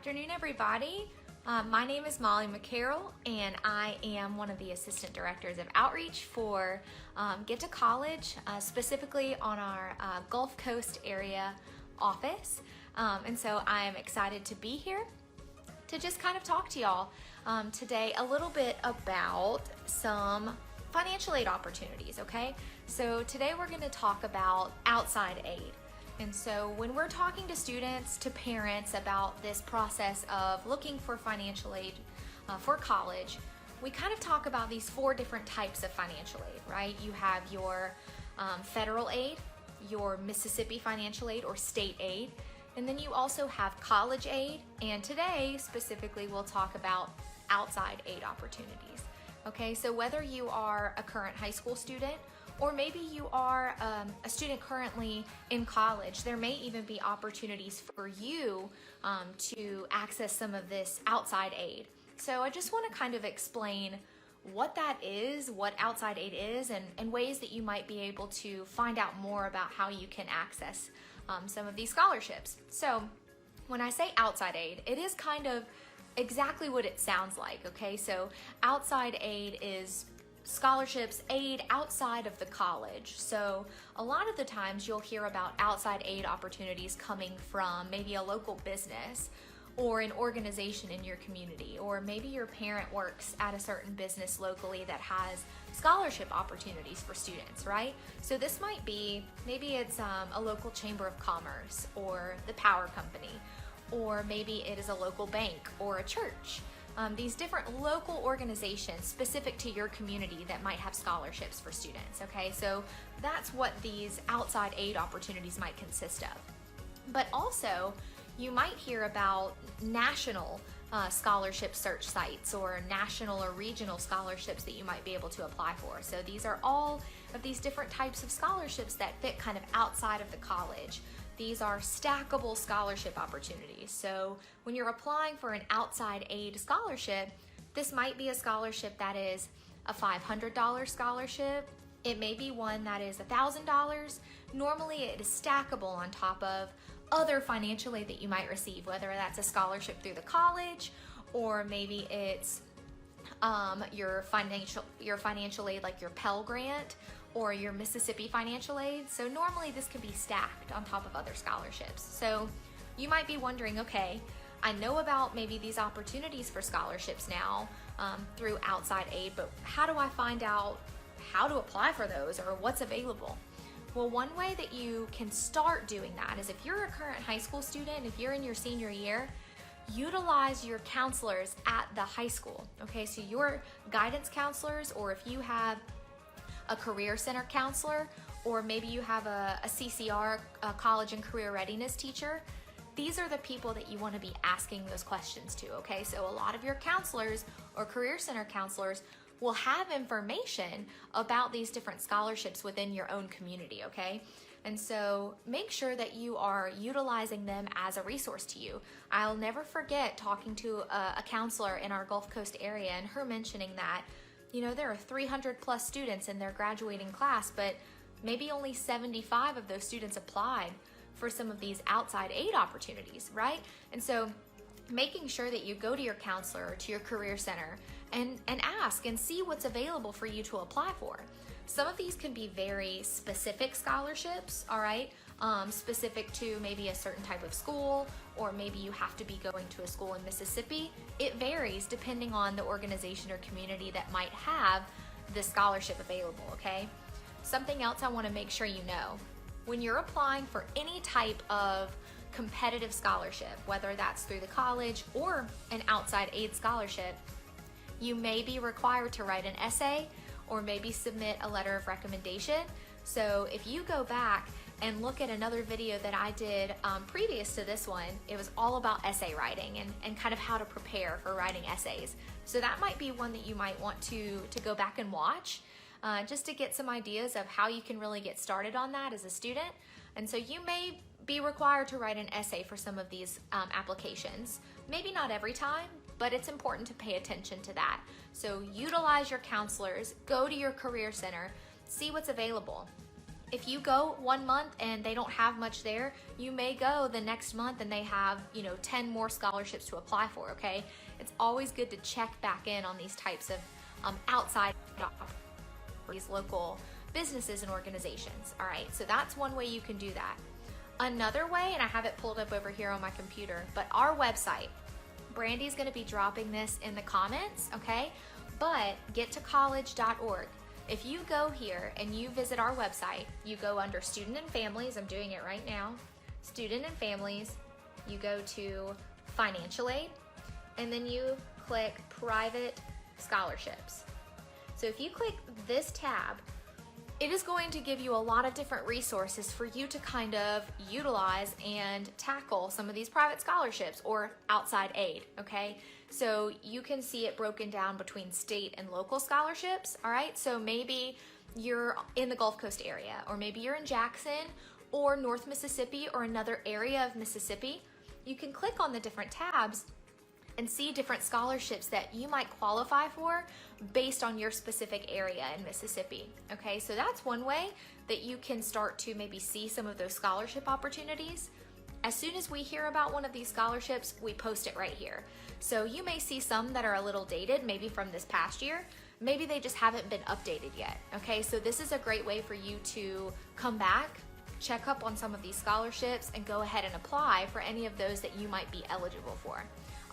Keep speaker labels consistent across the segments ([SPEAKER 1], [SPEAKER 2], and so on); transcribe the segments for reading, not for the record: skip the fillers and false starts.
[SPEAKER 1] afternoon, everybody. My name is Mollie McCarroll, and I am one of the Assistant Directors of Outreach for Get to College, specifically on our Gulf Coast area office. And so I'm excited to be here to just kind of talk to y'all today a little bit about some financial aid opportunities, okay? So today we're going to talk about outside aid. And so when we're talking to students, to parents about this process of looking for financial aid for college, we kind of talk about these four different types of financial aid, right? You have your federal aid, your Mississippi financial aid or state aid, and then you also have college aid, and today specifically we'll talk about outside aid opportunities. Okay, so whether you are a current high school student or maybe you are a student currently in college, there may even be opportunities for you to access some of this outside aid. So I just want to kind of explain what that is, what outside aid is, and ways that you might be able to find out more about how you can access some of these scholarships. So when I say outside aid, it is kind of exactly what it sounds like, okay? So outside aid is scholarships, aid outside of the college. So a lot of the times you'll hear about outside aid opportunities coming from maybe a local business or an organization in your community, or maybe your parent works at a certain business locally that has scholarship opportunities for students, right? So this might be, maybe it's a local chamber of commerce or the power company, or maybe it is a local bank or a church. These different local organizations specific to your community that might have scholarships for students, okay? So that's what these outside aid opportunities might consist of. But also, you might hear about national scholarship search sites or national or regional scholarships that you might be able to apply for. So these are all of these different types of scholarships that fit kind of outside of the college. These are stackable scholarship opportunities. So when you're applying for an outside aid scholarship, this might be a scholarship that is a $500 scholarship. It may be one that is $1,000. Normally it is stackable on top of other financial aid that you might receive, whether that's a scholarship through the college, or maybe it's your financial aid like your Pell Grant or your Mississippi financial aid. So normally this can be stacked on top of other scholarships. So you might be wondering, okay, I know about maybe these opportunities for scholarships now through outside aid, but how do I find out how to apply for those or what's available? Well, one way that you can start doing that is if you're a current high school student, if you're in your senior year, utilize your counselors at the high school, okay? So your guidance counselors, or if you have a career center counselor, or maybe you have a CCR, a college and career readiness teacher, these are the people that you want to be asking those questions to, okay? So a lot of your counselors or career center counselors will have information about these different scholarships within your own community, okay? And so make sure that you are utilizing them as a resource to you. I'll never forget talking to a counselor in our Gulf Coast area and her mentioning that, you know, there are 300 plus students in their graduating class, but maybe only 75 of those students applied for some of these outside aid opportunities, right? And so making sure that you go to your counselor or to your career center and ask and see what's available for you to apply for. Some of these can be very specific scholarships, all right? Specific to maybe a certain type of school, or maybe you have to be going to a school in Mississippi. It varies depending on the organization or community that might have this scholarship available, okay? Something else I want to make sure you know, when you're applying for any type of competitive scholarship, whether that's through the college or an outside aid scholarship, you may be required to write an essay or maybe submit a letter of recommendation. So if you go back and look at another video that I did previous to this one, it was all about essay writing and kind of how to prepare for writing essays. So that might be one that you might want to go back and watch just to get some ideas of how you can really get started on that as a student. And so you may be required to write an essay for some of these applications. Maybe not every time, but it's important to pay attention to that. So utilize your counselors, go to your career center, see what's available. If you go 1 month and they don't have much there, you may go the next month and they have, 10 more scholarships to apply for, okay? It's always good to check back in on these types of outside these local businesses and organizations, all right? So that's one way you can do that. Another way, and I have it pulled up over here on my computer, but our website, Brandy's gonna be dropping this in the comments, okay? But gettocollege.org. If you go here and you visit our website, you go under Student and Families, I'm doing it right now, Student and Families, you go to Financial Aid, and then you click Private Scholarships. So if you click this tab, it is going to give you a lot of different resources for you to kind of utilize and tackle some of these private scholarships or outside aid, okay? So you can see it broken down between state and local scholarships, all right? So maybe you're in the Gulf Coast area, or maybe you're in Jackson or North Mississippi or another area of Mississippi. You can click on the different tabs and see different scholarships that you might qualify for based on your specific area in Mississippi. Okay, so that's one way that you can start to maybe see some of those scholarship opportunities. As soon as we hear about one of these scholarships, we post it right here. So you may see some that are a little dated, maybe from this past year. Maybe they just haven't been updated yet. Okay, so this is a great way for you to come back, check up on some of these scholarships, and go ahead and apply for any of those that you might be eligible for.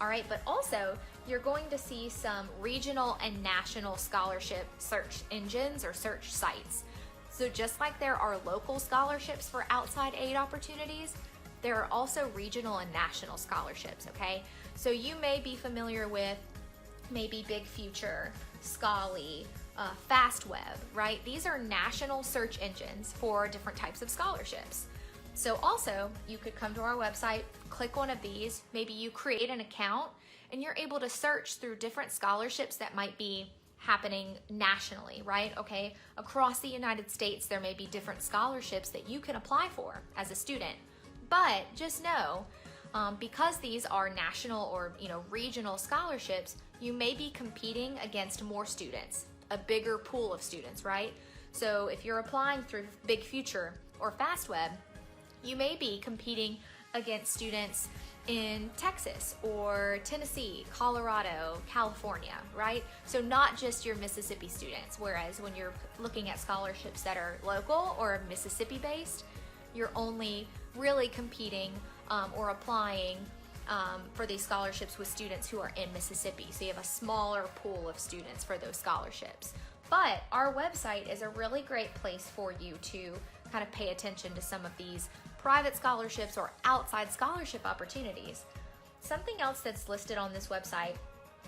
[SPEAKER 1] All right, but also you're going to see some regional and national scholarship search engines or search sites. So just like there are local scholarships for outside aid opportunities, there are also regional and national scholarships, okay? So you may be familiar with maybe Big Future, Scholly, FastWeb, right? These are national search engines for different types of scholarships. So also, you could come to our website, click one of these, maybe you create an account, and you're able to search through different scholarships that might be happening nationally, right? Okay, across the United States, there may be different scholarships that you can apply for as a student. But just know, because these are national or regional scholarships, you may be competing against more students, a bigger pool of students, right? So if you're applying through Big Future or FastWeb, you may be competing against students in Texas or Tennessee, Colorado, California, right? So not just your Mississippi students, whereas when you're looking at scholarships that are local or Mississippi based, you're only really competing or applying for these scholarships with students who are in Mississippi. So you have a smaller pool of students for those scholarships. But our website is a really great place for you to kind of pay attention to some of these private scholarships or outside scholarship opportunities. Something else that's listed on this website,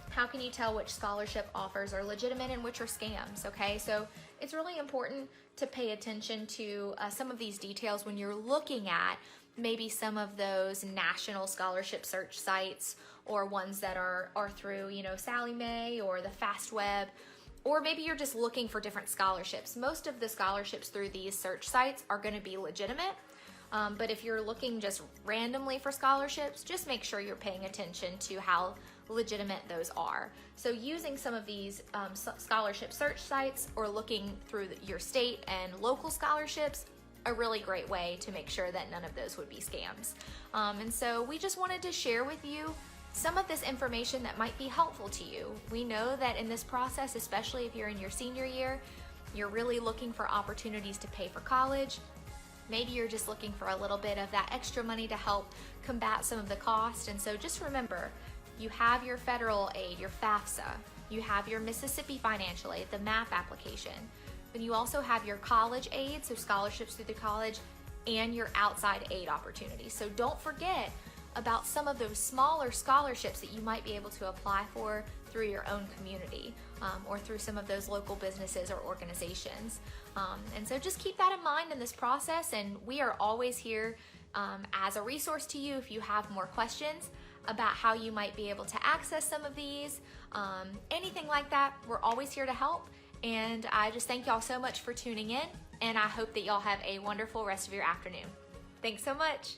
[SPEAKER 1] how can you tell which scholarship offers are legitimate and which are scams, okay? So it's really important to pay attention to some of these details when you're looking at maybe some of those national scholarship search sites or ones that are through, Sallie Mae or the FastWeb, or maybe you're just looking for different scholarships. Most of the scholarships through these search sites are going to be legitimate. But if you're looking just randomly for scholarships, just make sure you're paying attention to how legitimate those are. So using some of these scholarship search sites or looking through your state and local scholarships, a really great way to make sure that none of those would be scams. And so we just wanted to share with you some of this information that might be helpful to you. We know that in this process, especially if you're in your senior year, you're really looking for opportunities to pay for college. Maybe you're just looking for a little bit of that extra money to help combat some of the cost. And so just remember, you have your federal aid, your FAFSA, you have your Mississippi financial aid, the MAP application. Then you also have your college aid, so scholarships through the college, and your outside aid opportunities. So don't forget about some of those smaller scholarships that you might be able to apply for through your own community or through some of those local businesses or organizations. And so just keep that in mind in this process, and we are always here as a resource to you if you have more questions about how you might be able to access some of these, anything like that. We're always here to help, and I just thank y'all so much for tuning in, and I hope that y'all have a wonderful rest of your afternoon. Thanks so much.